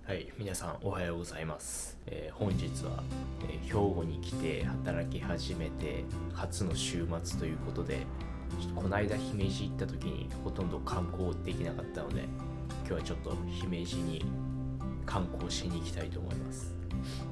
はい、皆さんおはようございます。本日は、兵庫に来て働き始めて初の週末ということで、この間姫路行った時にほとんど観光できなかったので、今日はちょっと姫路に観光しに行きたいと思います。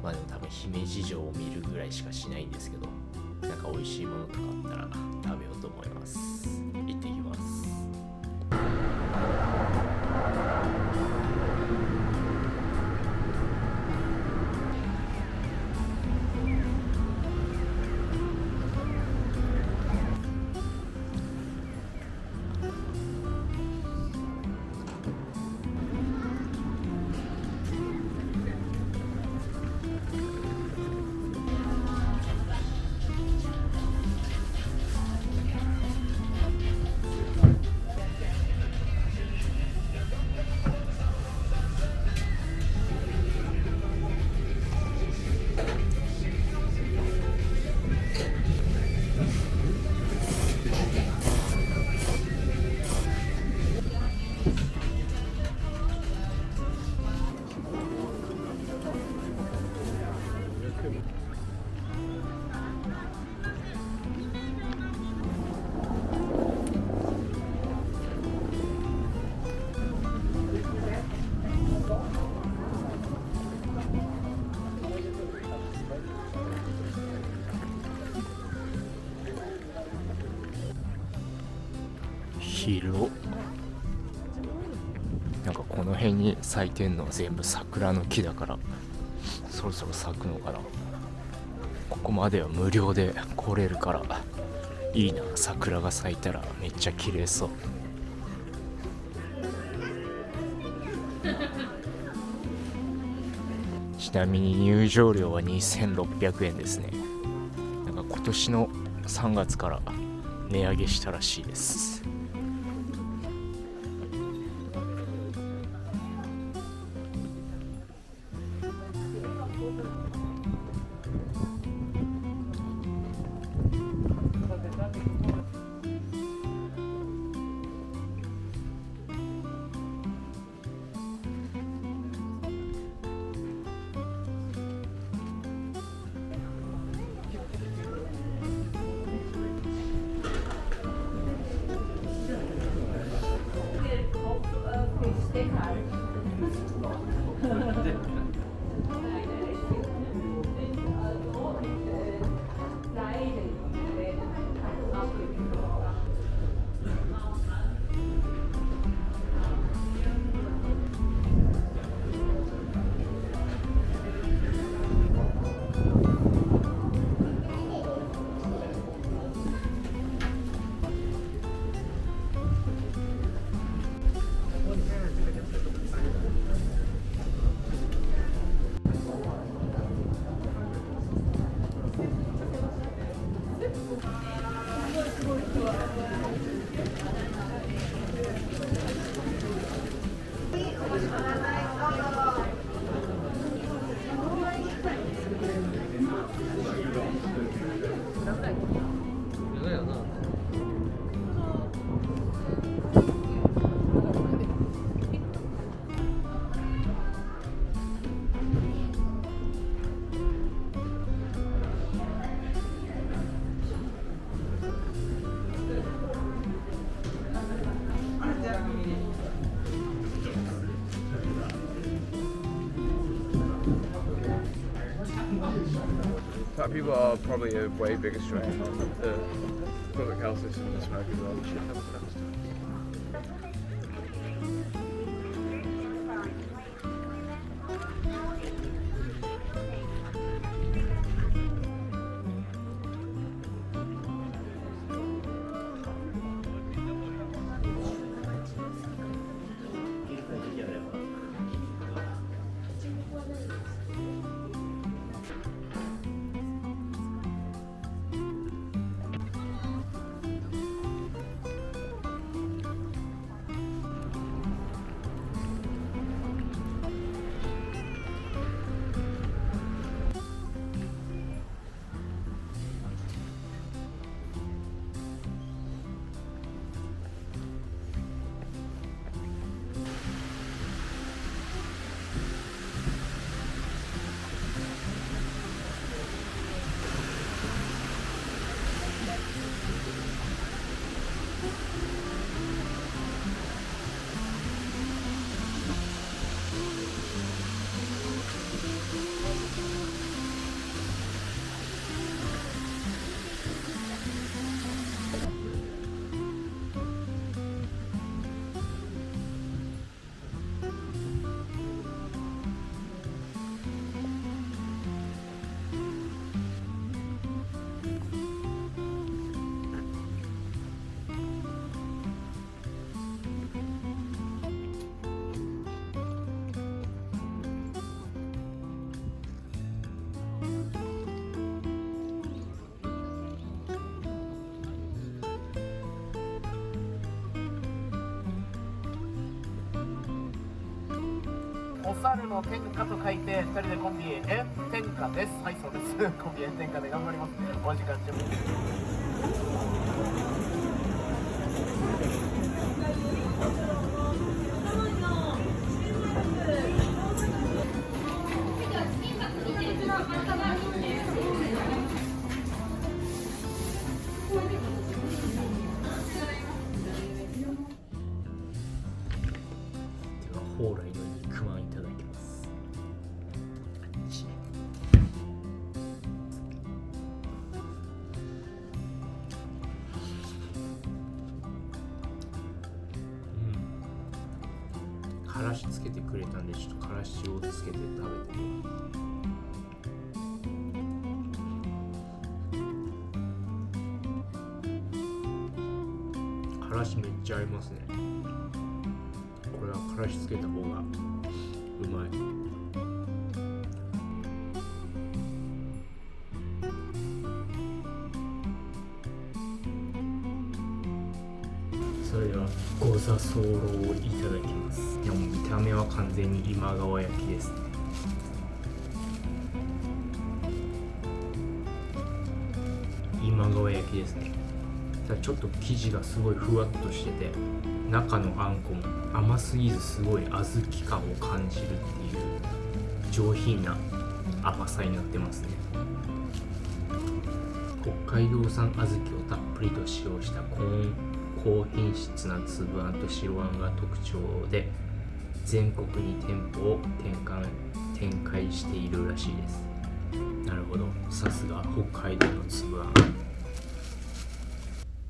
まあでも多分姫路城を見るぐらいしかしないんですけど、なんか美味しいものとかあったら食べようと思います。行ってきます。広なんかこの辺に咲いてんのは全部桜の木だから、そろそろ咲くのかな。ここまでは無料で来れるからいいな。桜が咲いたらめっちゃ綺麗そう。ちなみに入場料は2600円ですね。なんか今年の3月から値上げしたらしいです。Fat people are probably a way bigger strain on the public health system than smoke as well. 猿の天下と書いて2人でコンビ炎天下です。はい、そうですコンビ炎天下で頑張ります。お時間準備蓬莱の肉まんいただきます。からしつけてくれたんで、ちょっとからしをつけて食べてみよう。からしめっちゃ合いますね。これはからしつけた方がうまい。それではゴザソーロをいただきます。でも見た目は完全に今川焼きですね。今川焼きですね。ただちょっと生地がすごいふわっとしてて、中のあんこも甘すぎずすごい小豆感を感じるっていう上品な甘さになってますね。北海道産小豆をたっぷりと使用した高品質な粒あんと白あんが特徴で、全国に店舗を展開しているらしいです。なるほど、さすが北海道の粒あん。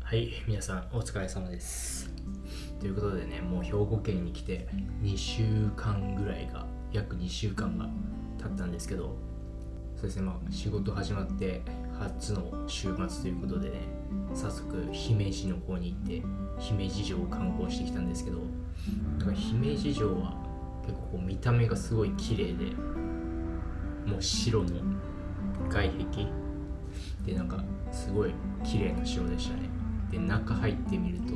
はい、皆さんお疲れ様です。ということでね、もう兵庫県に来て2週間ぐらいが、約2週間が経ったんですけど、そうですね、仕事始まって初の週末ということでね、早速姫路の方に行って姫路城を観光してきたんですけど、なんか姫路城は結構こう見た目がすごい綺麗で、もう白の外壁でなんかすごい綺麗な城でしたね。で、中入ってみると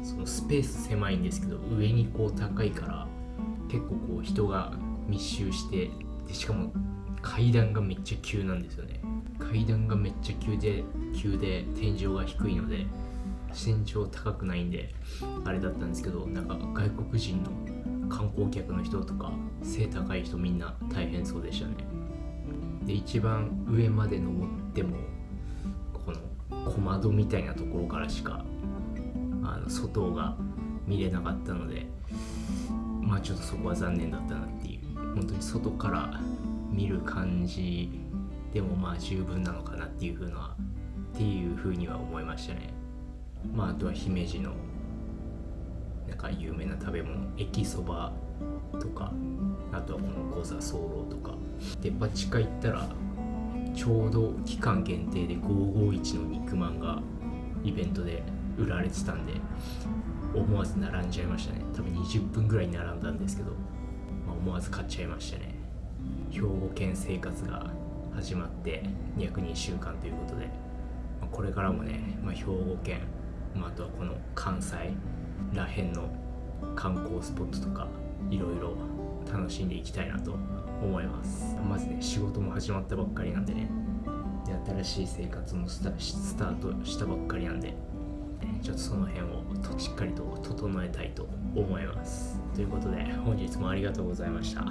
そのスペース狭いんですけど、上にこう高いから結構こう人が密集して、でしかも階段がめっちゃ急なんですよね。階段がめっちゃ急で天井が低いので身長高くないんであれだったんですけど、なんか外国人の観光客の人とか背高い人みんな大変そうでしたね。で、一番上まで登ってもこの小窓みたいなところからしか外が見れなかったので、ちょっとそこは残念だったなっていう。本当に外から見る感じでも十分なのかなっていうふうには思いましたね。あとは姫路のなんか有名な食べ物、駅そばとか、あとはこのゴザソーロとかで、地下行ったらちょうど期間限定で551の肉まんがイベントで売られてたんで、思わず並んじゃいましたね。多分20分ぐらい並んだんですけど、思わず買っちゃいましたね。兵庫県生活が始まって約2週間ということで、これからもね、兵庫県、あとはこの関西らへんの観光スポットとかいろいろ楽しんでいきたいなと思います。まずね、仕事も始まったばっかりなんでね、で新しい生活もスタートしたばっかりなんで、ちょっとその辺をしっかりと整えたいと思います。ということで本日もありがとうございました。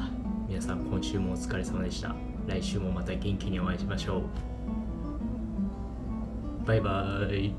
皆さん今週もお疲れ様でした。来週もまた元気にお会いしましょう。バイバーイ。